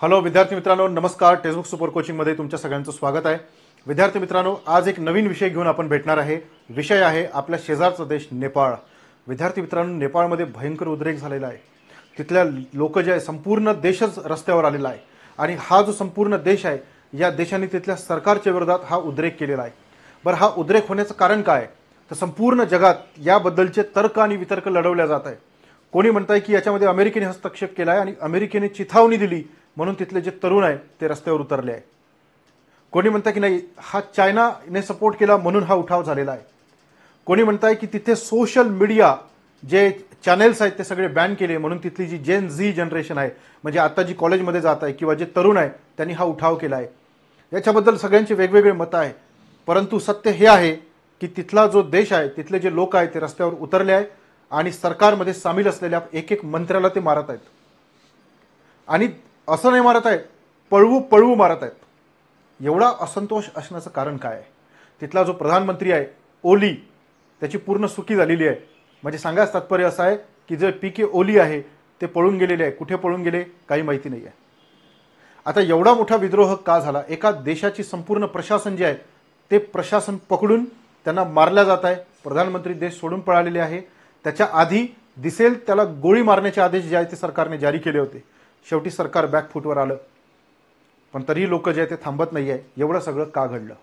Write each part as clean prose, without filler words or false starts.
Hello विद्यार्थी मित्रांनो, नमस्कार. टेक्स्टबुक सुपर कोचिंगमध्ये तुमच्या सगळ्यांचं स्वागत आहे. विद्यार्थी मित्रांनो, आज एक नवीन विषय घेऊन आपण भेटणार आहे. विषय आहे आपल्या शेजारचा देश नेपाळ. विद्यार्थी मित्रांनो, नेपाळमध्ये भयंकर उद्रेक झालेला आहे. तिथल्या लोक जे आहे, संपूर्ण देशच रस्त्यावर आलेला आहे आणि हा जो संपूर्ण देश आहे, या देशाने तिथल्या सरकारच्या विरोधात हा उद्रेक केलेला आहे. बरं, हा उद्रेक होण्याचं कारण काय? तर संपूर्ण जगात याबद्दलचे तर्क आणि वितर्क लढवल्या जात आहे. कोणी म्हणताय की याच्यामध्ये अमेरिकेने हस्तक्षेप केला आहे आणि अमेरिकेने चिथावणी दिली म्हणून तिथले जे तरुण आहे ते रस्त्यावर उतरले आहे. कोणी म्हणताय की नाही, हा चायनाने सपोर्ट केला म्हणून हा उठाव झालेला आहे. कोणी म्हणताय की तिथे सोशल मीडिया जे चॅनेल्स आहेत ते सगळे बॅन केले म्हणून तिथली जी जेन झी जनरेशन आहे, म्हणजे आता जी कॉलेजमध्ये जात आहे किंवा जे तरुण आहे त्यांनी हा उठाव केला आहे. याच्याबद्दल सगळ्यांचे वेगवेगळे मतं आहे. परंतु सत्य हे आहे की तिथला जो देश आहे, तिथले जे लोक आहेत ते रस्त्यावर उतरले आहे आणि सरकारमध्ये सामील असलेल्या एक एक मंत्र्याला ते मारत आहेत. आणि असं नाही मारत आहेत, पळवू पळवू मारत आहेत. एवढा असंतोष असण्याचं कारण काय आहे? तिथला जो प्रधानमंत्री आहे ओली, त्याची पूर्ण सुकी झालेली आहे. म्हणजे सांगायचं तात्पर्य असं आहे की जे पीके ओली आहे ते पळून गेलेले आहे. कुठे पळून गेले काही माहिती नाही आहे. आता एवढा मोठा विद्रोह का झाला? एका देशाची संपूर्ण प्रशासन जे आहे ते प्रशासन पकडून त्यांना मारल्या जात आहे. प्रधानमंत्री देश सोडून पळालेले आहे. त्याच्या आधी दिसेल त्याला गोळी मारण्याचे आदेश जे आहे ते सरकारने जारी केले होते. शेवटी सरकार बॅकफूटवर आलं, पण तरीही लोक जे आहे ते थांबत नाही आहे. एवढं सगळं का घडलं?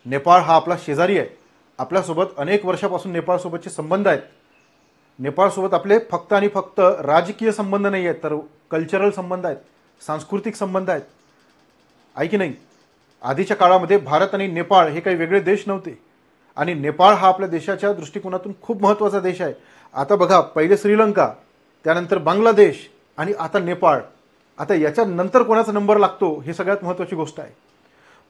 नेपाळ हा आपला शेजारी आहे. आपल्यासोबत अनेक वर्षापासून नेपाळसोबतचे संबंध आहेत. नेपाळसोबत आपले फक्त आणि फक्त राजकीय संबंध नाही आहेत, तर कल्चरल संबंध आहेत, सांस्कृतिक संबंध आहेत. आहे की नाही? आधीच्या काळामध्ये भारत आणि नेपाळ हे काही वेगळे देश नव्हते आणि नेपाळ हा आपल्या देशाच्या दृष्टिकोनातून खूप महत्त्वाचा देश आहे. आता बघा, पहिले श्रीलंका, त्यानंतर बांगलादेश आणि आता नेपाळ. आता याच्या नंतर कोणाचा नंबर लागतो हे सगळ्यात महत्त्वाची गोष्ट आहे.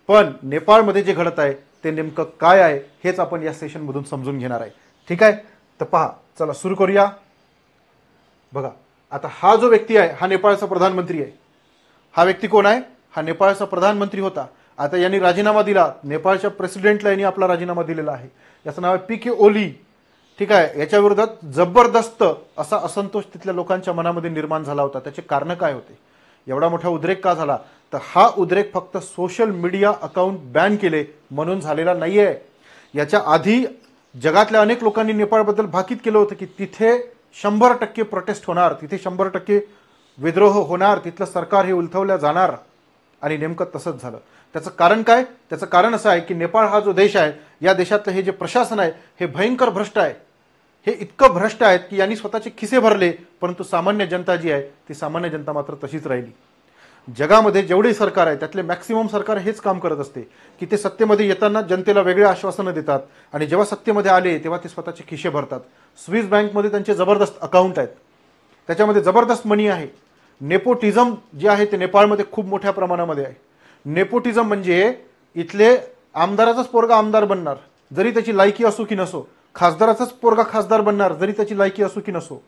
पण नेपाळमध्ये जे घडत आहे ते नेमकं काय आहे हेच आपण या सेशनमधून समजून घेणार आहे. ठीक आहे, तर पहा, चला सुरू करूया. बघा, आता हा जो व्यक्ती आहे हा नेपाळचा प्रधानमंत्री आहे. हा व्यक्ती कोण आहे? हा नेपाळचा प्रधानमंत्री होता. आता यांनी राजीनामा दिला. नेपाळच्या प्रेसिडेंटला यांनी आपला राजीनामा दिलेला आहे. याचं नाव आहे पीके ओली. ठीक आहे, याच्या विरोधात जबरदस्त असा असंतोष तिथल्या लोकांच्या मनामध्ये निर्माण झाला होता. त्याचे कारण काय होते? एवढा मोठा उद्रेक का झाला? तर हा उद्रेक फक्त सोशल मीडिया अकाउंट बॅन केले म्हणून झालेला नाहीये. याच्या आधी जगातल्या अनेक लोकांनी नेपाळबद्दल भाकीत केलं होतं की तिथे 100% प्रोटेस्ट होणार, तिथे 100% विद्रोह होणार, तिथलं सरकार हे उलथवल्या जाणार. आणि नेमकं तसंच झालं. त्याचं कारण काय? त्याचं कारण असं आहे की नेपाळ हा जो देश आहे, या देशातलं हे जे प्रशासन आहे हे भयंकर भ्रष्ट आहे. हे इतकं भ्रष्ट आहेत की यांनी स्वतःचे खिसे भरले, परंतु सामान्य जनता जी आहे ती सामान्य जनता मात्र तशीच राहिली. जगामध्ये जेवढे सरकार आहे त्यातले मॅक्सिमम सरकार हेच काम करत असते की ते सत्तेमध्ये येताना जनतेला वेगळे आश्वासनं देतात आणि जेव्हा सत्तेमध्ये आले तेव्हा ते स्वतःचे खिसे भरतात. स्विस बँकमध्ये त्यांचे जबरदस्त अकाउंट आहेत, त्याच्यामध्ये जबरदस्त मनी आहे. नेपोटिझम जे आहे ते नेपाळमध्ये खूप मोठ्या प्रमाणामध्ये आहे. नेपोटिझम म्हणजे इथले आमदाराचाच पोरगा आमदार बनणार जरी त्याची लायकी असो की नसो, खासदाराचाच पोरगा खासदार बनणार जरी त्याची लायकी असो की नसो,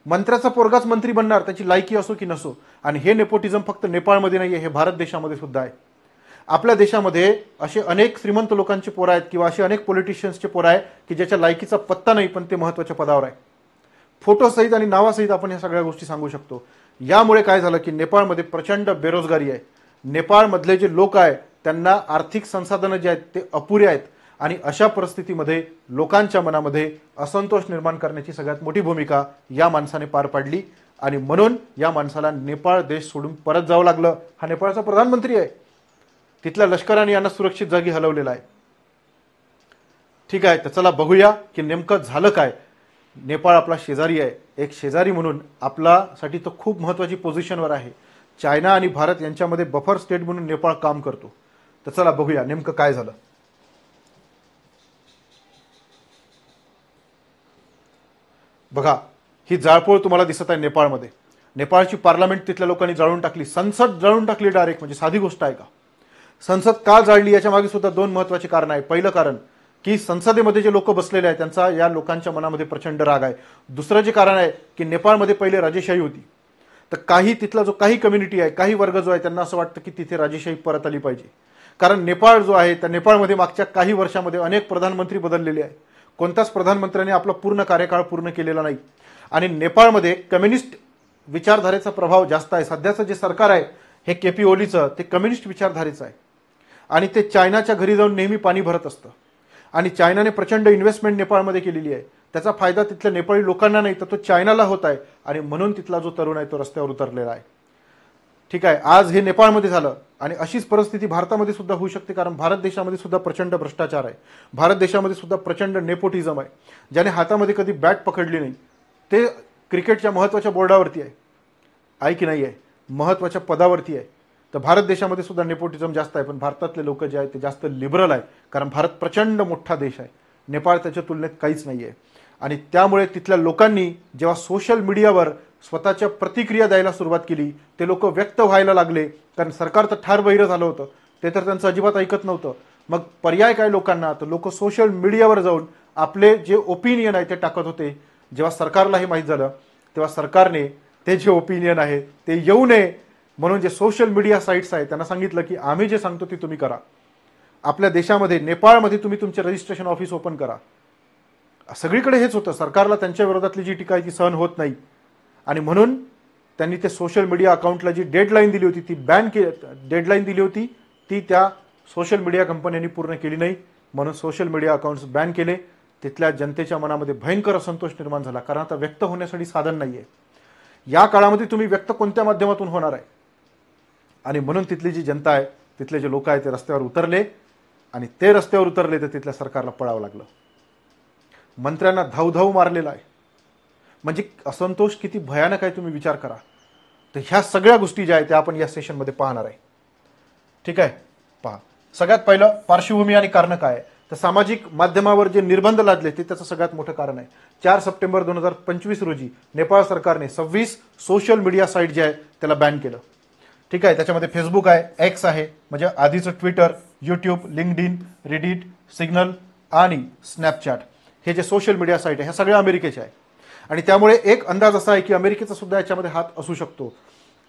मंत्र्याचा पोरगाच मंत्री बनणार त्याची लायकी असो की नसो. आणि हे नेपोटिझम फक्त नेपाळमध्ये नाही आहे, हे भारत देशामध्ये सुद्धा आहे. आपल्या देशामध्ये असे अनेक श्रीमंत लोकांचे पोरं आहेत किंवा असे अनेक पॉलिटिशियन्सचे पोरं आहे की ज्याच्या लायकीचा पत्ता नाही, पण ते महत्त्वाच्या पदावर आहे. फोटोसहित आणि नावासहित आपण ह्या सगळ्या गोष्टी सांगू शकतो. यामुळे काय झालं की नेपाळमध्ये प्रचंड बेरोजगारी आहे. नेपाळमधले जे लोक आहेत त्यांना आर्थिक संसाधनं जे आहेत ते अपुरे आहेत आणि अशा परिस्थितीमध्ये लोकांच्या मनामध्ये असंतोष निर्माण करण्याची सगळ्यात मोठी भूमिका या माणसाने पार पाडली आणि म्हणून या माणसाला नेपाळ देश सोडून परत जावं लागलं. हा नेपाळचा प्रधानमंत्री आहे. तिथल्या लष्कराने यांना सुरक्षित जागी हलवलेला आहे. ठीक आहे, तर चला बघूया की नेमकं झालं काय. नेपाळ आपला शेजारी आहे. एक शेजारी म्हणून आपल्यासाठी तो खूप महत्त्वाची पोझिशनवर आहे. चायना आणि भारत यांच्यामध्ये बफर स्टेट म्हणून नेपाळ काम करतो. तर चला बघूया नेमकं काय झालं. बघा, ही जाळपोळ तुम्हाला दिसत आहे नेपाळमध्ये. नेपाळची पार्लमेंट तिथल्या लोकांनी जाळून टाकली, संसद जाळून टाकली डायरेक्ट. म्हणजे साधी गोष्ट आहे का? संसद का जाळली याच्या मागे सुद्धा दोन महत्त्वाची कारण आहे. पहिलं कारण की संसदेमध्ये जे लोक बसलेले आहेत त्यांचा या लोकांच्या मनामध्ये प्रचंड राग आहे. दुसरं जे कारण आहे की नेपाळमध्ये पहिले राजेशाही होती, तर काही तिथला जो काही कम्युनिटी आहे, काही वर्ग जो आहे त्यांना असं वाटतं की तिथे राजेशाही परत आली पाहिजे. कारण नेपाळ जो आहे त्या नेपाळमध्ये मागच्या काही वर्षामध्ये अनेक प्रधानमंत्री बदललेले आहेत. कोणत्याच प्रधानमंत्र्यांनी आपला पूर्ण कार्यकाळ पूर्ण केलेला नाही आणि नेपाळमध्ये कम्युनिस्ट विचारधारेचा प्रभाव जास्त आहे. सध्याचं जे सरकार आहे हे केपी ओलीचं ते कम्युनिस्ट विचारधारेचं आहे आणि ते चायनाच्या घरी जाऊन नेहमी पाणी भरत असतं आणि चायनाने प्रचंड इन्व्हेस्टमेंट नेपाळमध्ये केलेली आहे. त्याचा फायदा तिथल्या नेपाळी लोकांना नाही तर तो चायनाला होत आहे आणि म्हणून तिथला जो तरुण आहे तो रस्त्यावर उतरलेला आहे. ठीक आहे, आज हे नेपाळमध्ये झालं आणि अशीच परिस्थिती भारतामध्ये सुद्धा होऊ शकते, कारण भारत देशामध्ये सुद्धा प्रचंड भ्रष्टाचार आहे. भारत देशामध्ये सुद्धा प्रचंड नेपोटिझम आहे. ज्याने हातामध्ये कधी बॅट पकडली नाही ते क्रिकेटच्या महत्त्वाच्या बोर्डावरती आहे की नाही आहे, महत्त्वाच्या पदावरती आहे. तर भारत देशामध्ये सुद्धा नेपोटिझम जास्त आहे, पण भारतातले लोक जे आहेत ते जास्त लिबरल आहे, कारण भारत प्रचंड मोठा देश आहे. नेपाळ त्याच्या तुलनेत काहीच नाही आहे. आणि त्यामुळे तिथल्या लोकांनी जेव्हा सोशल मीडियावर स्वतःच्या प्रतिक्रिया द्यायला सुरुवात केली ते लोक व्यक्त व्हायला लागले, कारण सरकार तर ठार बहिरं झालं होतं, ते तर त्यांचं अजिबात ऐकत नव्हतं. मग पर्याय काय लोकांना, तर लोक सोशल मीडियावर जाऊन आपले जे ओपिनियन आहे ते टाकत होते. जेव्हा सरकारला हे माहीत झालं तेव्हा सरकारने ते जे ओपिनियन आहे ते येऊ नये म्हणून जे सोशल मीडिया साईट्स आहेत त्यांना सांगितलं की आम्ही जे सांगतो ते तुम्ही करा. आपल्या देशामध्ये नेपाळमध्ये तुम्ही तुमचे रजिस्ट्रेशन ऑफिस ओपन करा. सगळीकडे हेच होतं. सरकारला त्यांच्या विरोधातली जी टीका आहे ती सहन होत नाही आणि म्हणून त्यांनी ते सोशल मीडिया अकाउंटला जी डेडलाईन दिली होती ती डेडलाईन दिली होती ती त्या सोशल मीडिया कंपन्यांनी पूर्ण केली नाही, म्हणून सोशल मीडिया अकाउंट्स बॅन केले. तिथल्या जनतेच्या मनामध्ये भयंकर असंतोष निर्माण झाला, कारण आता व्यक्त होण्यासाठी साधन नाही आहे. या काळामध्ये तुम्ही व्यक्त कोणत्या माध्यमातून होणार आहे, आणि म्हणून तिथली जी जनता आहे तिथले जे लोक आहेत ते रस्त्यावर उतरले आणि ते रस्त्यावर उतरले तर तिथल्या सरकारला पळावं लागलं. मंत्र्यांना धावधाव मारलेला आहे. म्हणजे असंतोष किती भयानक आहे तुम्ही विचार करा. तर ह्या सगळ्या गोष्टी ज्या आहेत त्या आपण या सेशनमध्ये पाहणार आहे. ठीक आहे, पहा. सगळ्यात पहिलं पार्श्वभूमी आणि कारण काय आहे, तर सामाजिक माध्यमावर जे निर्बंध लादले ते त्याचं सगळ्यात मोठं कारण आहे. 4 सप्टेंबर 2025 रोजी नेपाळ सरकारने 26 सोशल मीडिया साईट जे आहे त्याला बॅन केलं. ठीक आहे, त्याच्यामध्ये फेसबुक आहे, एक्स आहे म्हणजे आधीचं Twitter, YouTube, LinkedIn, Reddit, signal आणि स्नॅपचॅट हे जे सोशल मीडिया साईट आहे ह्या सगळ्या अमेरिकेच्या आहे. आणि त्यामुळे एक अंदाज असा आहे की अमेरिकेचा सुद्धा याच्यामध्ये हात असू शकतो.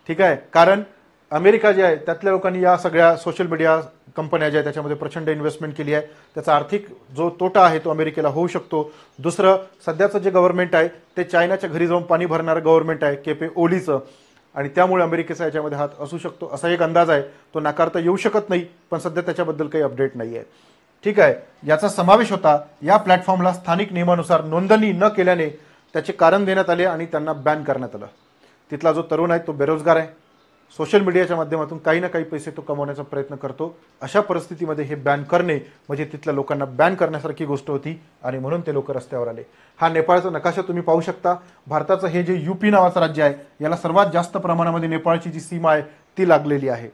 ठीक आहे, कारण अमेरिका जे आहे त्यातल्या लोकांनी या सगळ्या सोशल मीडिया कंपन्या ज्या आहेत त्याच्यामध्ये प्रचंड इन्व्हेस्टमेंट केली आहे. त्याचा आर्थिक जो तोटा आहे तो अमेरिकेला होऊ शकतो. दुसरं, सध्याचं जे गव्हर्नमेंट आहे ते चायनाच्या घरी जाऊन पाणी भरणारं गव्हर्नमेंट आहे केपी ओलीचं, आणि त्यामुळे अमेरिकेचा याच्यामध्ये हात असू शकतो असा एक अंदाज आहे. तो नाकारता येऊ शकत नाही, पण सध्या त्याच्याबद्दल काही अपडेट नाही आहे. ठीक आहे, याचा समावेश होता या प्लॅटफॉर्मला स्थानिक नियमानुसार नोंदणी न केल्याने त्याचे कारण देण्यात आले आणि त्यांना बॅन करण्यात आलं. तिथला जो तरुण आहे तो बेरोजगार आहे, सोशल मीडियाच्या माध्यमातून काही ना काही पैसे तो कमवण्याचा प्रयत्न करतो. अशा परिस्थितीमध्ये हे बॅन करणे म्हणजे तिथल्या लोकांना बॅन करण्यासारखी गोष्ट होती आणि म्हणून ते लोक रस्त्यावर आले. हा नेपाळचा नकाशा तुम्ही पाहू शकता. भारताचं हे जे यूपी नावाचं राज्य आहे याला सर्वात जास्त प्रमाणामध्ये नेपाळची जी सीमा आहे ती लागलेली आहे.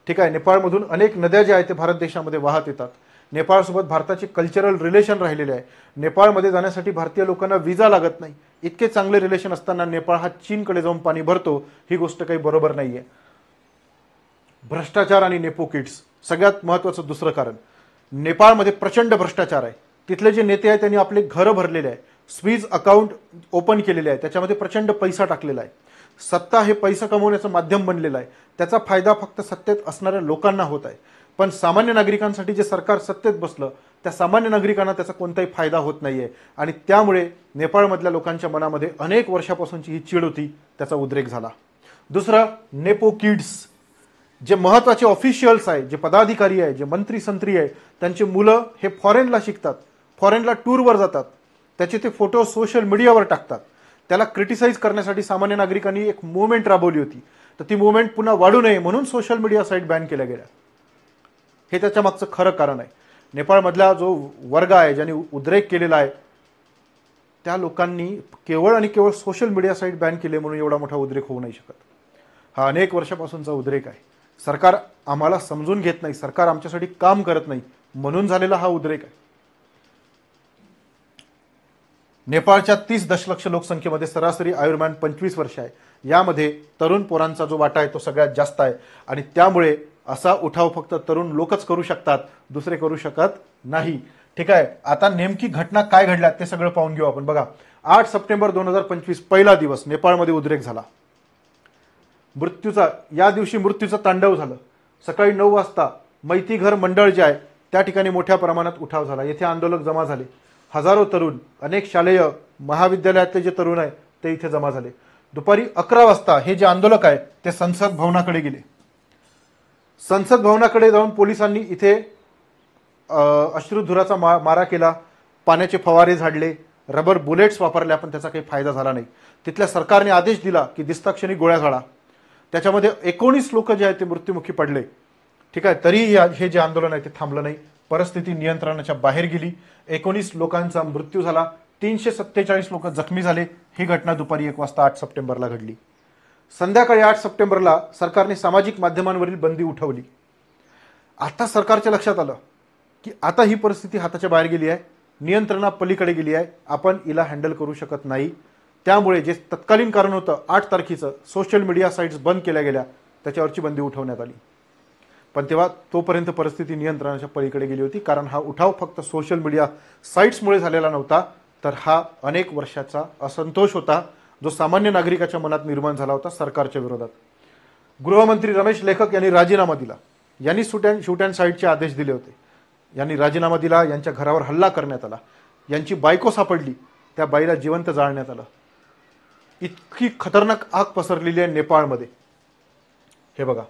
ठीक आहे, नेपाळमधून अनेक नद्या ज्या आहेत ते भारत देशामध्ये वाहत येतात. नेपाळसोबत भारताचे कल्चरल रिलेशन राहिलेले आहे. नेपाळमध्ये जाण्यासाठी भारतीय लोकांना विजा लागत नाही. इतके चांगले रिलेशन असताना नेपाळ हा चीनकडे जाऊन पाणी भरतो, ही गोष्ट काही बरोबर नाही आहे. भ्रष्टाचार आणि नेपो किड्स सगळ्यात महत्त्वाचं दुसरं कारण, नेपाळमध्ये प्रचंड भ्रष्टाचार आहे. तिथले जे नेते आहेत त्यांनी आपले घरं भरलेले आहे, स्वीज अकाउंट ओपन केलेले आहे, त्याच्यामध्ये प्रचंड पैसा टाकलेला आहे. सत्ता हे पैसा कमवण्याचं माध्यम बनलेलं आहे. त्याचा फायदा फक्त सत्तेत असणाऱ्या लोकांना होत आहे, पण सामान्य नागरिकांसाठी जे सरकार सत्तेत बसलं त्या सामान्य नागरिकांना त्याचा कोणताही फायदा होत नाहीये. आणि त्यामुळे नेपाळमधल्या लोकांच्या मनामध्ये अनेक वर्षापासूनची ही चीड होती, त्याचा उद्रेक झाला. दुसरं, नेपो किड्स जे महत्त्वाचे ऑफिशियल्स आहे, जे पदाधिकारी आहे, जे मंत्री संत्री आहे, त्यांची मुलं हे फॉरेनला शिकतात, फॉरेनला टूरवर जातात, त्याचे ते फोटो सोशल मीडियावर टाकतात. त्याला क्रिटिसाइज करण्यासाठी सामान्य नागरिकांनी एक मूवमेंट राबवली होती. तर ती मूवमेंट पुन्हा वाढू नये म्हणून सोशल मीडिया साईट बॅन केल्या गेल्या. हे त्याच्या मागचं खरं कारण आहे. नेपाळमधला जो वर्ग आहे ज्यांनी उद्रेक केलेला आहे त्या लोकांनी केवळ आणि केवळ सोशल मीडिया साईट बॅन केले म्हणून एवढा मोठा उद्रेक होऊ नाही शकत. हा अनेक वर्षापासूनचा उद्रेक आहे. सरकार आम्हाला समजून घेत नाही, सरकार आमच्यासाठी काम करत नाही म्हणून झालेला हा उद्रेक आहे. नेपाळच्या 30 दशलक्ष लोकसंख्येमध्ये सरासरी आयुर्मान 25 वर्ष आहे. यामध्ये तरुण पोरांचा जो वाटा आहे तो सगळ्यात जास्त आहे आणि त्यामुळे असा उठाव फक्त तरुण लोकच करू शकतात, दुसरे करू शकत नाही. ठीक आहे, आता नेमकी घटना काय घडल्या ते सगळं पाहून घेऊ आपण. बघा, 8 सप्टेंबर 2025 पहिला दिवस नेपाळमध्ये उद्रेक झाला. या दिवशी मृत्यूचं तांडव झालं. सकाळी 9 वाजता मैतीघर मंडळ जे आहे त्या ठिकाणी मोठ्या प्रमाणात उठाव झाला. येथे आंदोलक जमा झाले. हजारो तरुण, अनेक शालेय महाविद्यालयातले जे तरुण आहे ते इथे जमा झाले. दुपारी 11 वाजता हे जे आंदोलक आहेत ते संसद भवनाकडे गेले. संसद भवनाकडे जाऊन पोलिसांनी इथे अश्रुधुराचा मारा केला, पाण्याचे फवारे झाडले, रबर बुलेट्स वापरल्या, पण त्याचा काही फायदा झाला नाही. तिथल्या सरकारने आदेश दिला की दिसताक्षणी गोळ्या झाडा. त्याच्यामध्ये 19 लोक जे आहेत ते मृत्युमुखी पडले. ठीक आहे, तरी हे जे आंदोलन आहे ते थांबलं नाही. परिस्थिती नियंत्रणाच्या बाहेर गेली. 19 लोकांचा मृत्यू झाला, 347 लोक जखमी झाले. ही घटना दुपारी 1 वाजता 8 सप्टेंबरला घडली. संध्याकाळी 8 सप्टेंबरला सरकारने सामाजिक माध्यमांवरील बंदी उठवली. आता सरकारच्या लक्षात आलं की आता ही परिस्थिती हाताच्या बाहेर गेली आहे, नियंत्रणा पलीकडे गेली आहे, आपण हिला हँडल करू शकत नाही. त्यामुळे जे तत्कालीन कारण होतं 8 तारखेचं सोशल मीडिया साईट्स बंद केल्या गेल्या, त्याच्यावरची बंदी उठवण्यात आली. पण तेव्हा तोपर्यंत परिस्थिती नियंत्रणाच्या पलीकडे गेली होती, कारण हा उठाव फक्त सोशल मीडिया साईट्समुळे झालेला नव्हता, तर हा अनेक वर्षाचा असंतोष होता जो सामान्य नागरिकाच्या मनात निर्माण झाला होता सरकारच्या विरोधात. गृहमंत्री रमेश लेखक यांनी राजीनामा दिला. यांनी शूट अँड साईडचे आदेश दिले होते. यांनी राजीनामा दिला. यांच्या घरावर हल्ला करण्यात आला. यांची बायको सापडली, त्या बाईला जिवंत जाळण्यात आलं. इतकी खतरनाक आग पसरलेली आहे नेपाळमध्ये. हे बघा,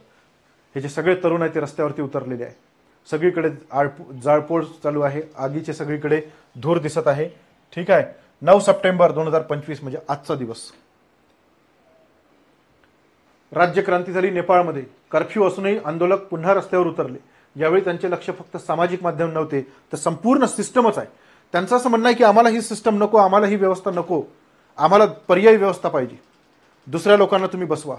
हे जे सगळे तरुण आहेत ते रस्त्यावरती उतरलेले आहे. सगळीकडे जाळपोळ चालू आहे, आगीचे सगळीकडे धूर दिसत आहे. ठीक आहे, 9 सप्टेंबर 2025 म्हणजे आजचा दिवस. राज्यक्रांती झाली नेपाळमध्ये. कर्फ्यू असूनही आंदोलक पुन्हा रस्त्यावर उतरले. यावेळी त्यांचे लक्ष फक्त सामाजिक माध्यम नव्हते, तर संपूर्ण सिस्टमच आहे. त्यांचं असं म्हणणं आहे की आम्हाला ही सिस्टम नको, आम्हाला ही व्यवस्था नको, आम्हाला पर्यायी व्यवस्था पाहिजे. दुसऱ्या लोकांना तुम्ही बसवा.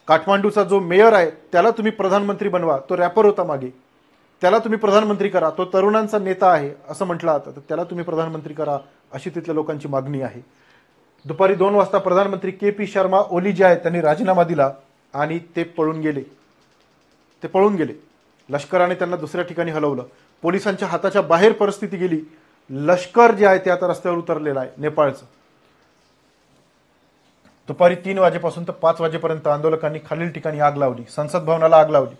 काठमांडूचा जो मेयर आहे त्याला तुम्ही प्रधानमंत्री बनवा. तो रॅपर होता मागे, त्याला तुम्ही प्रधानमंत्री करा. तो तरुणांचा नेता आहे असं म्हटलं जातं, तर त्याला तुम्ही प्रधानमंत्री करा, अशी तिथल्या लोकांची मागणी आहे. दुपारी 2 वाजता प्रधानमंत्री KP शर्मा ओली जे आहेत त्यांनी राजीनामा दिला आणि ते पळून गेले. लष्कराने त्यांना दुसऱ्या ठिकाणी हलवलं. पोलिसांच्या हाताच्या बाहेर परिस्थिती गेली. लष्कर जे आहे ते आता रस्त्यावर उतरलेलं आहे नेपाळचं. दुपारी 3 वाजेपासून तर 5 वाजेपर्यंत आंदोलकांनी खालील ठिकाणी आग लावली. संसद भवनाला आग लावली.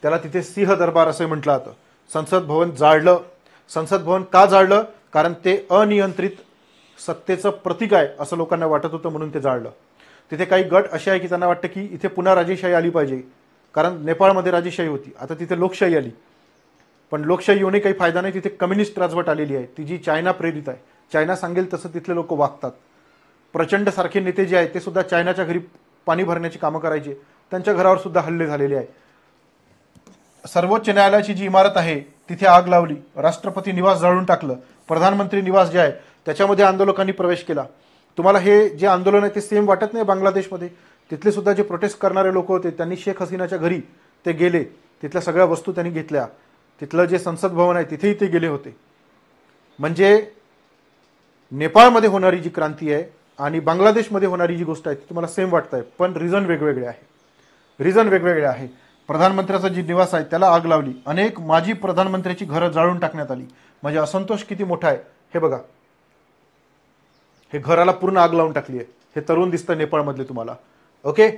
त्याला तिथे सिंह दरबार असं म्हटलं जातं. संसद भवन जाळलं. संसद भवन का जाळलं? कारण ते अनियंत्रित सत्तेचं प्रतीक आहे असं लोकांना वाटत होतं, म्हणून ते जाळलं. तिथे काही गट असे आहे की त्यांना वाटतं की इथे पुन्हा राजेशाही आली पाहिजे, कारण नेपाळमध्ये राजेशाही होती, आता तिथे लोकशाही आली. पण लोकशाही येऊनही काही फायदा नाही. तिथे कम्युनिस्ट राजवट आलेली आहे, ती जी चायना प्रेरित आहे. चायना सांगेल तसं तिथले लोक वागतात. प्रचंड सारखे नेते जे आहेत ते सुद्धा चायनाच्या घरी पाणी भरण्याची कामं करायचे, त्यांच्या घरावर सुद्धा हल्ले झालेले आहे. सर्वोच्च न्यायालयाची जी इमारत आहे तिथे आग लावली. राष्ट्रपती निवास जाळून टाकलं. प्रधानमंत्री निवास जे आहे त्याच्यामध्ये आंदोलकांनी प्रवेश केला. तुम्हाला हे जे आंदोलन आहे ते सेम वाटत नाही बांगलादेशमध्ये? तिथले सुद्धा जे प्रोटेस्ट करणारे लोक होते त्यांनी शेख हसीनाच्या घरी ते गेले, तिथल्या सगळ्या वस्तू त्यांनी घेतल्या. तिथलं जे संसद भवन आहे तिथेही ते गेले होते. म्हणजे नेपाळमध्ये होणारी जी क्रांती आहे आणि बांगलादेशमध्ये होणारी जी गोष्ट आहे ती तुम्हाला सेम वाटत आहे, पण रिझन वेगवेगळे आहे. प्रधानमंत्र्याचा जी निवास आहे त्याला आग लावली. अनेक माजी प्रधानमंत्र्याची घरं जाळून टाकण्यात आली. म्हणजे असंतोष किती मोठा आहे हे बघा. हे घराला पूर्ण आग लावून टाकली आहे. हे तरुण दिसतं नेपाळमधले तुम्हाला. ओके.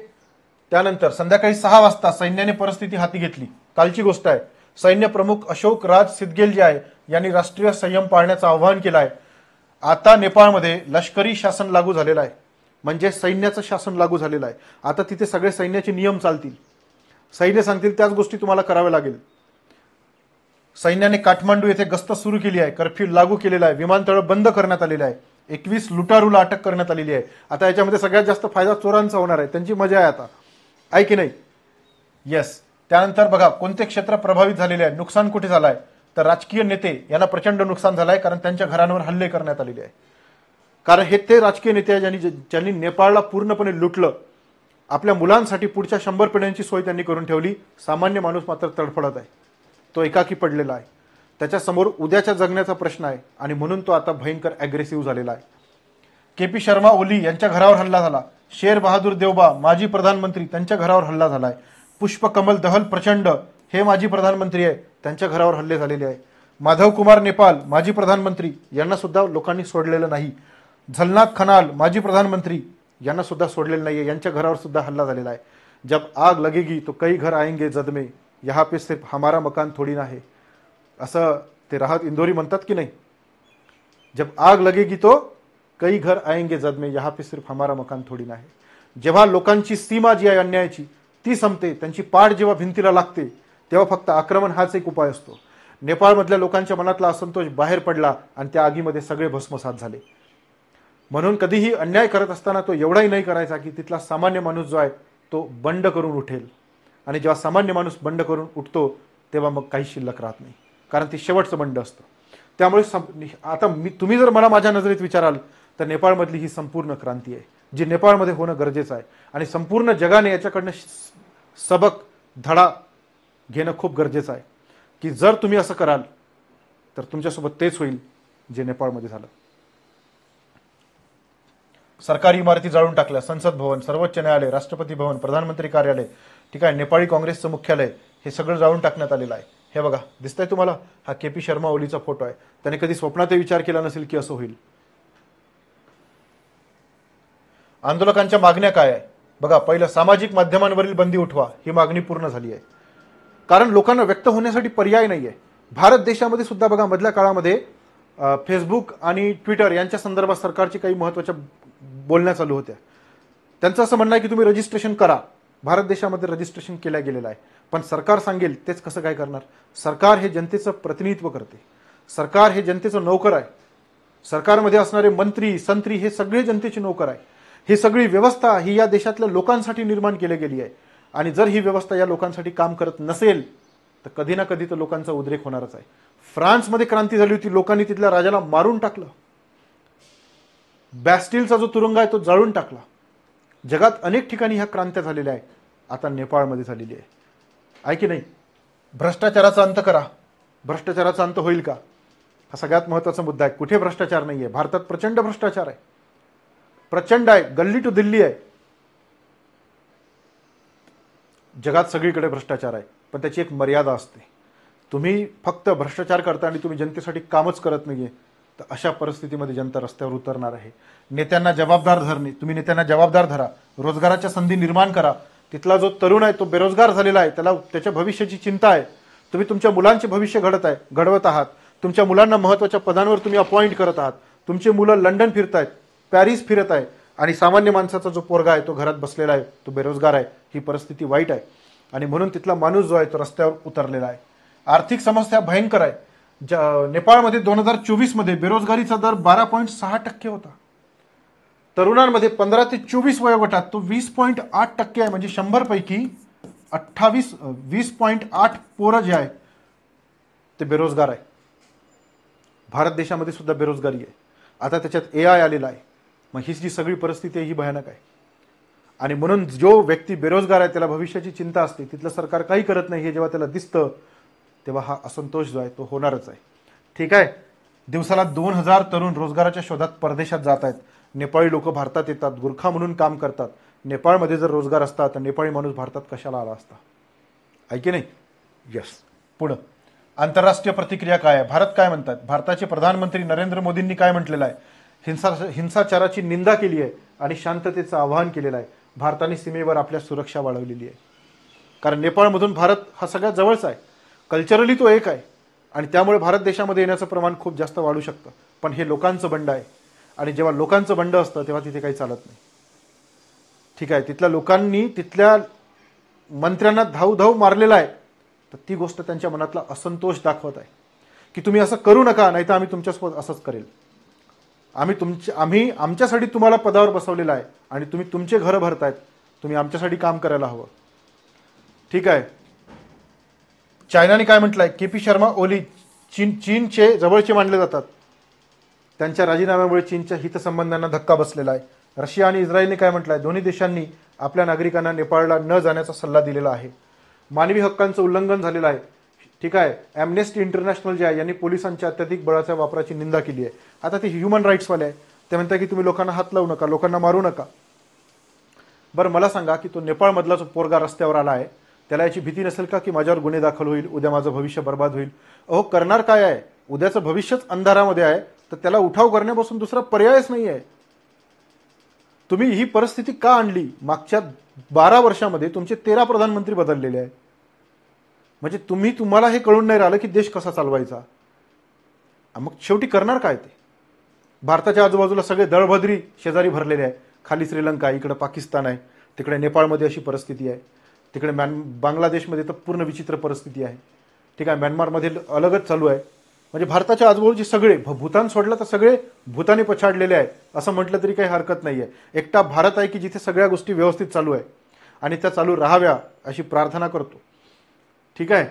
त्यानंतर संध्याकाळी 6 वाजता सैन्याने परिस्थिती हाती घेतली. कालची गोष्ट आहे. सैन्य प्रमुख अशोक राज सिदगेल जे आहे यांनी राष्ट्रीय संयम पाळण्याचं आवाहन केलं आहे. आता नेपाळमध्ये लष्करी शासन लागू झालेलं आहे, म्हणजे सैन्याचं शासन लागू झालेलं आहे. आता तिथे सगळे सैन्याचे नियम चालतील. सैन्य सांगतील त्याच गोष्टी तुम्हाला कराव्या लागेल. सैन्याने काठमांडू येथे गस्त सुरू केली आहे. कर्फ्यू लागू केलेला आहे. विमानतळ बंद करण्यात आलेलं आहे. 21 लुटारूला अटक करण्यात आलेली आहे. आता याच्यामध्ये सगळ्यात जास्त फायदा चोरांचा होणार आहे. त्यांची मजा आहे आता, आहे की नाही? येस. त्यानंतर बघा कोणते क्षेत्र प्रभावित झालेले आहे, नुकसान कुठे झालं आहे. तर राजकीय नेते यांना प्रचंड नुकसान झालं आहे, कारण त्यांच्या घरांवर हल्ले करण्यात आलेले आहे. कारण हे ते राजकीय नेते आहे ज्यांनी नेपाळला पूर्णपणे लुटलं. आपल्या मुलांसाठी पुढच्या 100 पिढ्यांची सोय त्यांनी करून ठेवली. सामान्य माणूस मात्र तडफडत आहे. तो एकाकी पडलेला आहे. त्याच्यासमोर उद्याच्या जगण्याचा प्रश्न आहे आणि म्हणून तो आता भयंकर ॲग्रेसिव्ह झालेला आहे. KP शर्मा ओली यांच्या घरावर हल्ला झाला. शेर बहादूर देवबा माजी प्रधानमंत्री त्यांच्या घरावर हल्ला झाला आहे. पुष्पकमल दहल प्रचंड हे माजी प्रधानमंत्री आहे, त्यांच्या घरावर हल्ले झालेले आहे. माधव कुमार नेपाल माजी प्रधानमंत्री यांना सुद्धा लोकांनी सोडलेलं नाही. झलनाथ खनाल माजी प्रधानमंत्री यांना सुद्धा सोडलेलं नाही आहे, यांच्या घरावर सुद्धा हल्ला झालेला आहे. जब आग लगेगी तो कई घर आएंगे जद में, यहाँ पे सिर्फ हमारा मकान थोडी ना है, असं ते राहत इंदोरी म्हणतात की नाही. जब आग लगेगी तो कई घर आएंगे जद में, यहाँ पे सिर्फ हमारा मकान थोडी ना है. जेव्हा लोकांची सीमा जी आहे अन्यायाची ती संपते, त्यांची पाठ जेव्हा भिंतीला लागते, तेव्हा फक्त आक्रमण हाच एक उपाय असतो. नेपाळमधल्या लोकांच्या मनातला असंतोष बाहेर पडला आणि त्या आगीमध्ये सगळे भस्मसात झाले. म्हणून कधीही अन्याय करत असताना तो एवढाही नाही करायचा की तिथला सामान्य माणूस जो आहे तो बंड करून उठेल. आणि जेव्हा सामान्य माणूस बंड करून उठतो तेव्हा मग काही शिल्लक राहत नाही, कारण ती शेवटचं बंड असतं. त्यामुळे आता तुम्ही जर मला माझ्या नजरेत विचाराल तर नेपाळमधली ही संपूर्ण क्रांती आहे जी नेपाळमध्ये होणं गरजेचं आहे. आणि संपूर्ण जगाने याच्याकडनं सबक धडा घेणं खूप गरजेचं आहे की जर तुम्ही असं कराल तर तुमच्यासोबत तेच होईल जे नेपाळमध्ये झालं. सरकारी इमारती जाळून टाकल्या, संसद भवन, सर्वोच्च न्यायालय, राष्ट्रपती भवन, प्रधानमंत्री कार्यालय, ठीक आहे, नेपाळी काँग्रेसचं मुख्यालय, हे सगळं जाळून टाकण्यात आलेलं आहे. हे बघा, दिसतंय तुम्हाला, हा KP शर्मा ओलीचा फोटो आहे. त्याने कधी स्वप्नातही विचार केला नसेल की असं होईल. आंदोलकांच्या मागण्या काय आहे बघा. पहिलं, सामाजिक माध्यमांवरील बंदी उठवा, ही मागणी पूर्ण झाली आहे, कारण लोकांना व्यक्त होण्यासाठी पर्याय नाही आहे. भारत देशामध्ये सुद्धा बघा मधल्या काळामध्ये फेसबुक आणि ट्विटर यांच्या संदर्भात सरकारची काही महत्त्वाच्या बोलण्या चालू होत्या. त्यांचं असं म्हणणं आहे की तुम्ही रजिस्ट्रेशन करा. भारत देशामध्ये रजिस्ट्रेशन केल्या गेलेलं आहे, पण सरकार सांगेल तेच कसं काय करणार. सरकार हे जनतेचं प्रतिनिधित्व करते, सरकार हे जनतेचं नोकर आहे. सरकारमध्ये असणारे मंत्री संत्री हे सगळे जनतेचे नोकर आहे. ही सगळी व्यवस्था ही या देशातल्या लोकांसाठी निर्माण केली गेली आहे. आणि जर ही व्यवस्था या लोकांसाठी काम करत नसेल तर कधी ना कधी तर लोकांचा उद्रेक होणारच आहे. फ्रान्समध्ये क्रांती झाली होती, लोकांनी तिथल्या राजाला मारून टाकलं. बॅस्टिलचा जो तुरुंग आहे तो जाळून टाकला. जगात अनेक ठिकाणी ह्या क्रांत्या झालेल्या आहेत. आता नेपाळमध्ये झालेली आहे. आहे की नाही. भ्रष्टाचाराचा अंत करा. भ्रष्टाचाराचा अंत होईल का, हा सगळ्यात महत्त्वाचा मुद्दा आहे. कुठे भ्रष्टाचार नाही आहे. भारतात प्रचंड भ्रष्टाचार आहे, प्रचंड आहे. गल्ली टू दिल्ली आहे. जगात सगळीकडे भ्रष्टाचार आहे, पण त्याची एक मर्यादा असते. तुम्ही फक्त भ्रष्टाचार करता आणि तुम्ही जनतेसाठी कामच करत नाहीये तर अशा परिस्थितीमध्ये जनता रस्त्यावर उतरणार आहे. नेत्यांना जबाबदार धरणे, तुम्ही नेत्यांना जबाबदार धरा. रोजगाराच्या संधी निर्माण करा. तिथला जो तरुण आहे तो बेरोजगार झालेला आहे, त्याच्या भविष्याची चिंता आहे. तुम्ही तुमच्या मुलांचे भविष्य घडवत आहात. तुमच्या मुलांना महत्त्वाच्या पदांवर तुम्ही अपॉइंट करत आहात. तुमची मुलं लंडन फिरतायत, पॅरिस फिरत आहे, आणि सामान्य माणसाचा जो पोरगा आहे तो घरात बसलेला आहे, तो बेरोजगार आहे. ही परिस्थिती वाईट आहे आणि म्हणून तिथला माणूस जो आहे तो रस्त्यावर उतरलेला आहे. आर्थिक समस्या भयंकर आहे. नेपाळमध्ये 2024 मध्ये बेरोजगारीचा दर 12.6% होता. तरुणांमध्ये 15 ते 24 वयोगटात तो 20.8% आहे. म्हणजे 100 पैकी 20.8 पोरं जे आहे ते बेरोजगार आहे. भारत देशामध्ये सुद्धा बेरोजगारी आहे. आता त्याच्यात AI आलेला आहे. मग ही जी सगळी परिस्थिती आहे ही भयानक आहे. आणि म्हणून जो व्यक्ती बेरोजगार आहे त्याला भविष्याची चिंता असते. तिथलं सरकार काही करत नाही हे जेव्हा त्याला दिसतं तेव्हा हा असंतोष जो आहे तो होणारच आहे. ठीक आहे. दिवसाला 2000 तरुण रोजगाराच्या शोधात परदेशात जात आहेत. नेपाळी लोक भारतात येतात, गुरखा म्हणून काम करतात. नेपाळमध्ये जर रोजगार असता तर नेपाळी माणूस भारतात कशाला आला असता, आहे की नाही. यस. पुढं आंतरराष्ट्रीय प्रतिक्रिया काय आहे, भारत काय म्हणतात. भारताचे प्रधानमंत्री नरेंद्र मोदींनी काय म्हटलेलं आहे. हिंसाचाराची निंदा केली आहे आणि शांततेचं आवाहन केलेलं आहे. भारताने सीमेवर आपल्या सुरक्षा वाढवलेली आहे, कारण नेपाळमधून भारत हा सगळ्यात जवळचा आहे. कल्चरली तो एक आहे आणि त्यामुळे भारत देशामध्ये येण्याचं प्रमाण खूप जास्त वाढू शकतं. पण हे लोकांचं बंड आहे आणि जेव्हा लोकांचं बंड असतं तेव्हा तिथे काही चालत नाही. ठीक आहे. तिथल्या लोकांनी तिथल्या मंत्र्यांना धाव मारलेला आहे, तर ती गोष्ट त्यांच्या मनातला असंतोष दाखवत आहे की तुम्ही असं करू नका, नाही तर आम्ही तुमच्यासोबत असंच करेल. आम्ही आमच्यासाठी तुम्हाला पदावर बसवलेलं आहे आणि तुम्ही तुमचे घरं भरतायत, तुम्ही आमच्यासाठी काम करायला हवं. ठीक आहे. चायनाने काय म्हटलंय. KP शर्मा ओली चीनचे जवळचे मानले जातात. त्यांच्या राजीनाम्यामुळे चीनच्या हितसंबंधांना धक्का बसलेला आहे. रशिया आणि इस्रायलने काय म्हटलंय. दोन्ही देशांनी आपल्या नागरिकांना नेपाळला न जाण्याचा सल्ला दिलेला आहे. मानवी हक्कांचं उल्लंघन झालेलं आहे. ठीक आहे. ॲम्नेस्टी इंटरनॅशनल जे आहे यांनी पोलिसांच्या अत्याधिक बळाच्या वापराची निंदा केली आहे. आता ते ह्युमन राईट्सवाले आहे, ते म्हणतात की तुम्ही लोकांना हात लावू नका, लोकांना मारू नका. बरं मला सांगा की तो नेपाळमधला जो पोरगा रस्त्यावर आला आहे त्याला याची भीती नसेल का की माझ्यावर गुन्हे दाखल होईल, उद्या माझं भविष्य बर्बाद होईल. अहो करणार काय आहे. उद्याचं भविष्यच अंधारामध्ये आहे, तर त्याला उठाव करण्यापासून दुसरा पर्यायच नाही आहे. तुम्ही ही परिस्थिती का आणली. मागच्या 12 वर्षामध्ये तुमचे 13 प्रधानमंत्री बदललेले आहेत. म्हणजे तुम्हाला हे कळून नाही राहिलं की देश कसा चालवायचा. मग शेवटी करणार काय ते. भारताच्या आजूबाजूला सगळे दळभद्री शेजारी भरलेले आहे. खाली श्रीलंका, इकडे पाकिस्तान आहे, तिकडे नेपाळमध्ये अशी परिस्थिती आहे, तिकडे बांगलादेशमध्ये तर पूर्ण विचित्र परिस्थिती आहे. ठीक आहे, म्यानमारमध्ये अलगच चालू आहे. म्हणजे भारताच्या आजूबाजूचे सगळे, भूतान सोडलं तर सगळे भूताने पछाडलेले आहे असं म्हटलं तरी काही हरकत नाही आहे. एकटा भारत आहे की जिथे सगळ्या गोष्टी व्यवस्थित चालू आहे आणि त्या चालू राहाव्या अशी प्रार्थना करतो. ठीक आहे.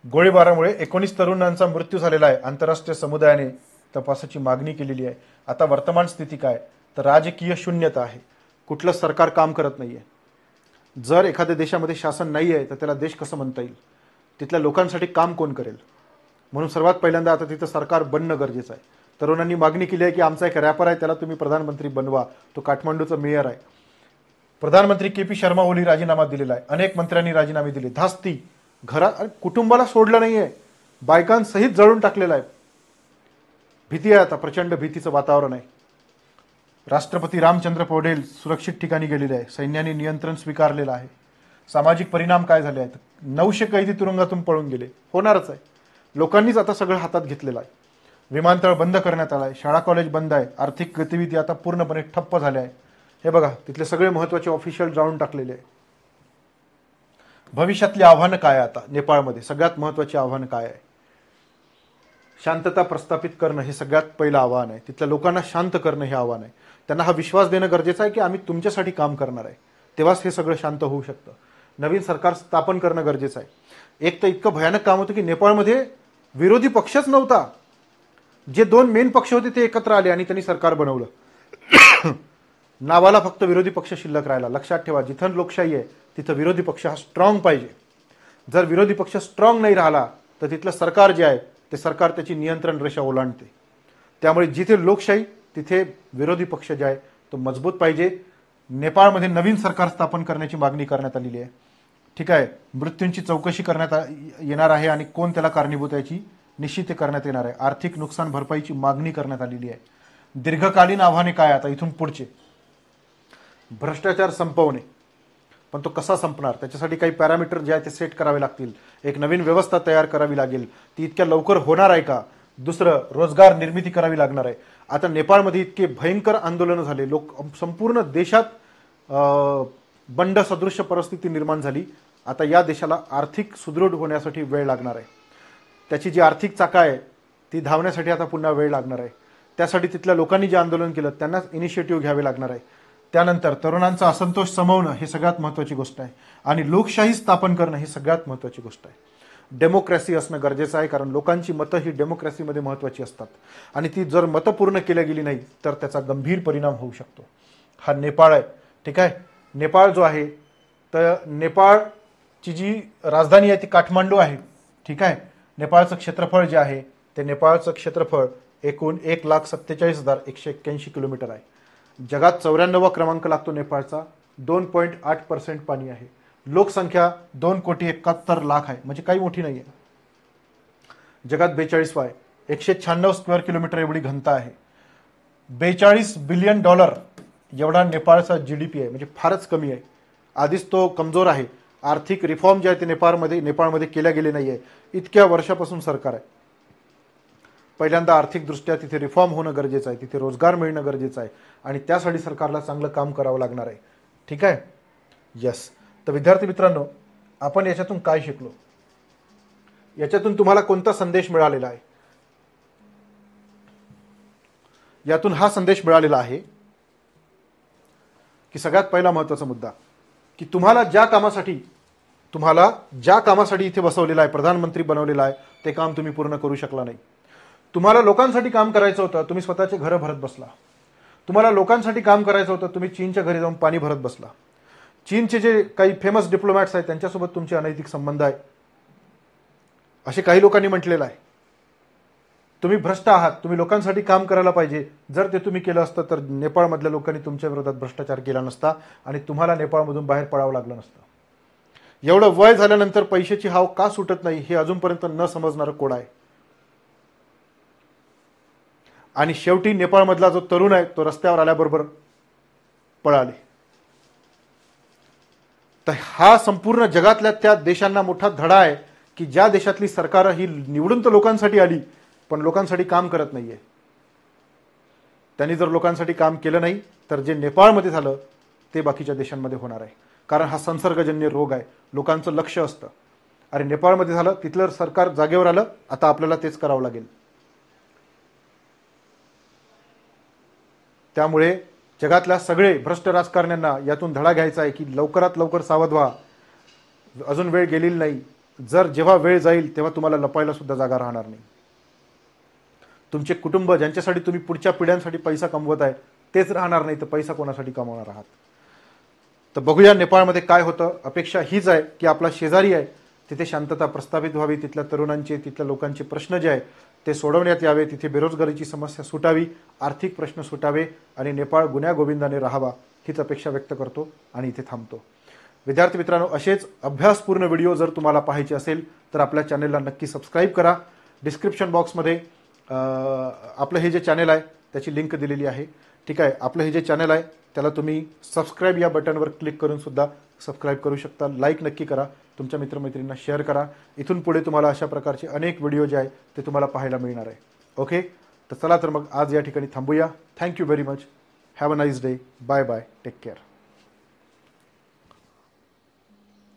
गोळीबारामुळे 19 तरुणांचा मृत्यू झालेला आहे. आंतरराष्ट्रीय समुदायाने तपासाची मागणी केलेली आहे. आता वर्तमान स्थिती काय, तर राजकीय शून्यता आहे. कुठलं सरकार काम करत नाहीये. जर एखाद्या देशामध्ये शासन नाही आहे तर त्याला देश कसं म्हणता येईल? तिथल्या लोकांसाठी काम कोण करेल? म्हणून सर्वात पहिल्यांदा आता तिथं सरकार बनणं गरजेचं आहे. तरुणांनी मागणी केली आहे की आमचा एक रॅपर आहे त्याला तुम्ही प्रधानमंत्री बनवा. तो काठमांडूचा मेयर आहे. प्रधानमंत्री KP शर्मा ओली राजीनामा दिलेला आहे. अनेक मंत्र्यांनी राजीनामे दिले. धास्ती घरात कुटुंबाला सोडलं नाहीये, बायकांसहित जळून टाकलेलं आहे. भीती आहे, आता प्रचंड भीतीचं वातावरण आहे. राष्ट्रपती रामचंद्र पौडेल सुरक्षित ठिकाणी गेलेले आहे. सैन्याने नियंत्रण स्वीकारलेलं आहे. सामाजिक परिणाम काय झाले आहेत? 900 कैदी तुरुंगातून पळून गेले. होणारच आहे. लोकांनीच आता सगळं हातात घेतलेलं आहे. विमानतळ बंद करण्यात आला आहे. शाळा कॉलेज बंद आहे. आर्थिक गतिविधी आता पूर्णपणे ठप्प झाल्या आहे. हे बघा, तिथले सगळे महत्त्वाचे ऑफिशियल जाळून टाकलेले आहे. भविष्यातली आव्हानं काय? आता नेपाळमध्ये सगळ्यात महत्त्वाची आव्हानं काय आहे? शांतता प्रस्थापित करणं हे सगळ्यात पहिलं आव्हान आहे. तिथल्या लोकांना शांत करणं हे आव्हान आहे. त्यांना हा विश्वास देणं गरजेचं आहे की आम्ही तुमच्यासाठी काम करणार आहे. तेव्हाच हे सगळं शांत होऊ शकतं. नवीन सरकार स्थापन करणं गरजेचं आहे. एक तर इतकं भयानक काम होतं की नेपाळमध्ये विरोधी पक्षच नव्हता. जे 2 मेन पक्ष होते ते एकत्र आले आणि त्यांनी सरकार बनवलं. नावाला फक्त विरोधी पक्ष शिल्लक राहिला. लक्षात ठेवा, जिथं लोकशाही आहे तिथं विरोधी पक्ष हा स्ट्रॉंग पाहिजे. जर विरोधी पक्ष स्ट्रॉंग नाही राहिला तर तिथलं सरकार जे आहे ते सरकार त्याची नियंत्रण रेषा ओलांडते. त्यामुळे जिथे लोकशाही तिथे विरोधी पक्ष जे आहे तो मजबूत पाहिजे. नेपाळमध्ये नवीन सरकार स्थापन करण्याची मागणी करण्यात आलेली आहे. ठीक आहे. मृत्यूंची चौकशी करण्यात येणार आहे आणि कोण त्याला कारणीभूत याची निश्चित करण्यात येणार आहे. आर्थिक नुकसान भरपाईची मागणी करण्यात आलेली आहे. दीर्घकालीन आव्हाने काय आता इथून पुढचे? भ्रष्टाचार संपवणे. पण तो कसा संपणार? त्याच्यासाठी काही पॅरामीटर जे आहे ते सेट करावे लागतील. एक नवीन व्यवस्था तयार करावी लागेल. ती इतक्या लवकर होणार आहे का? दुसरं, रोजगार निर्मिती करावी लागणार आहे. आता नेपाळमध्ये इतके भयंकर आंदोलनं झाले, लोक संपूर्ण देशात बंड सदृश्य परिस्थिती निर्माण झाली. आता या देशाला आर्थिक सुदृढ होण्यासाठी वेळ लागणार आहे. त्याची जी आर्थिक चाका आहे ती धावण्यासाठी आता पुन्हा वेळ लागणार आहे. त्यासाठी तिथल्या लोकांनी जे आंदोलन केलं त्यांनाच इनिशिएटिव्ह घ्यावे लागणार आहे. त्यानंतर तरुणांचा असंतोष शमवणं हे सगळ्यात महत्त्वाची गोष्ट आहे आणि लोकशाही स्थापन करणं ही सगळ्यात महत्त्वाची गोष्ट आहे. डेमोक्रॅसी असणं गरजेचं आहे, कारण लोकांची मतं ही डेमोक्रॅसीमध्ये महत्त्वाची असतात आणि ती जर मतं पूर्ण केल्या गेली नाही तर त्याचा गंभीर परिणाम होऊ शकतो. हा नेपाळ आहे. ठीक आहे. नेपाळ जो आहे तर नेपाळची जी राजधानी आहे ती काठमांडू आहे. ठीक आहे. नेपाळचं क्षेत्रफळ जे आहे ते नेपाळचं क्षेत्रफळ एकूण 1,47,181 किलोमीटर आहे. जगात 94वा क्रमांक लागतो नेपाळचा. 2.8% पाणी आहे. लोकसंख्या 2,71,00,000 आहे, म्हणजे काही मोठी नाही आहे. जगात 42वा आहे. 196 स्क्वेअर किलोमीटर एवढी घनता आहे. $42 बिलियन एवढा नेपाळचा GDP आहे, म्हणजे फारच कमी आहे. आधीच तो कमजोर आहे. आर्थिक रिफॉर्म जे आहे ते नेपाळमध्ये केल्या गेले नाही आहे. इतक्या वर्षापासून सरकार आहे. पहिल्यांदा आर्थिकदृष्ट्या तिथे रिफॉर्म होणं गरजेचं आहे. तिथे रोजगार मिळणं गरजेचं आहे आणि त्यासाठी सरकारला चांगलं काम करावं लागणार आहे. ठीक आहे. यस. तर विद्यार्थी मित्रांनो, आपण याच्यातून काय शिकलो? याच्यातून तुम्हाला कोणता संदेश मिळालेला आहे? यातून हा संदेश मिळालेला आहे की सगळ्यात पहिला महत्त्वाचा मुद्दा की तुम्हाला ज्या कामासाठी इथे बसवलेलं आहे, प्रधानमंत्री बनवलेलं आहे, ते काम तुम्ही पूर्ण करू शकला नाही. तुम्हाला लोकांसाठी काम करायचं होतं, तुम्ही स्वतःचे घरं भरत बसला. तुम्हाला लोकांसाठी काम करायचं होतं, तुम्ही चीनच्या घरी जाऊन पाणी भरत बसला. चीनचे जे काही फेमस डिप्लोमॅट्स आहेत त्यांच्यासोबत तुमचे अनैतिक संबंध आहे असे काही लोकांनी म्हटलेलं आहे. तुम्ही भ्रष्ट आहात. तुम्ही लोकांसाठी काम करायला पाहिजे. जर ते तुम्ही केलं असतं तर नेपाळमधल्या लोकांनी तुमच्या विरोधात भ्रष्टाचार केला नसता आणि तुम्हाला नेपाळमधून बाहेर पडावं लागलं नसतं. एवढं वय झाल्यानंतर पैशाची हाव का सुटत नाही हे अजूनपर्यंत न समजणारं कोड आहे. आणि शेवटी नेपाळमधला जो तरुण आहे तो रस्त्यावर आल्याबरोबर पळाले. तर हा संपूर्ण जगातल्या त्या देशांना मोठा धडा आहे की ज्या देशातली सरकार ही निवडून तर लोकांसाठी आली पण लोकांसाठी काम करत नाहीये. त्यांनी जर लोकांसाठी काम केलं नाही तर जे नेपाळमध्ये झालं ते बाकीच्या देशांमध्ये होणार आहे. कारण हा संसर्गजन्य रोग आहे. लोकांचं लक्ष असतं, अरे नेपाळमध्ये झालं, तिथलं सरकार जागेवर आलं, आता आपल्याला तेच करावं लागेल. त्यामुळे जगातल्या सगळे भ्रष्ट राजकारण्यांना यातून धडा घ्यायचा आहे की लवकरात लवकर सावध व्हा. अजून वेळ गेलेली नाही. जेव्हा वेळ जाईल तेव्हा तुम्हाला लपायला सुद्धा जागा राहणार नाही. तुमचे कुटुंब ज्यांच्यासाठी तुम्ही पुढच्या पिढ्यांसाठी पैसा कमवत आहे तेच राहणार नाही, तर पैसा कोणासाठी कमवणार आहात. तर बघूया नेपाळमध्ये काय होतं. अपेक्षा हीच आहे की आपला शेजारी आहे तिथे शांतता प्रस्थापित व्हावी, तिथल्या तरुणांचे, तिथल्या लोकांचे प्रश्न जे आहे ते सोडवण्यात यावे, तिथे बेरोजगारीची समस्या सुटावी, आर्थिक प्रश्न सुटावे आणि नेपाळ गुण्या गोविंदाने राहावा हीच अपेक्षा व्यक्त करतो आणि इथे थांबतो. विद्यार्थी मित्रांनो, असेच अभ्यासपूर्ण व्हिडिओ जर तुम्हाला पाहायचे असेल तर आपल्या चॅनलला नक्की सबस्क्राईब करा. डिस्क्रिप्शन बॉक्समध्ये आपलं हे जे चॅनल आहे त्याची लिंक दिलेली आहे. ठीक आहे, आपलं हे जे चॅनल आहे त्याला तुम्ही सबस्क्राईब या बटनवर क्लिक करून सुद्धा सबस्क्राईब करू शकता. लाईक नक्की करा, तुमच्या मित्रमैत्रिणींना शेअर करा. इथून पुढे तुम्हाला अशा प्रकारचे अनेक व्हिडिओ जे आहे ते तुम्हाला पाहायला मिळणार आहे. ओके, तर चला तर मग आज या ठिकाणी थांबूया. Thank you very much. Have a nice day. Bye bye. Take care.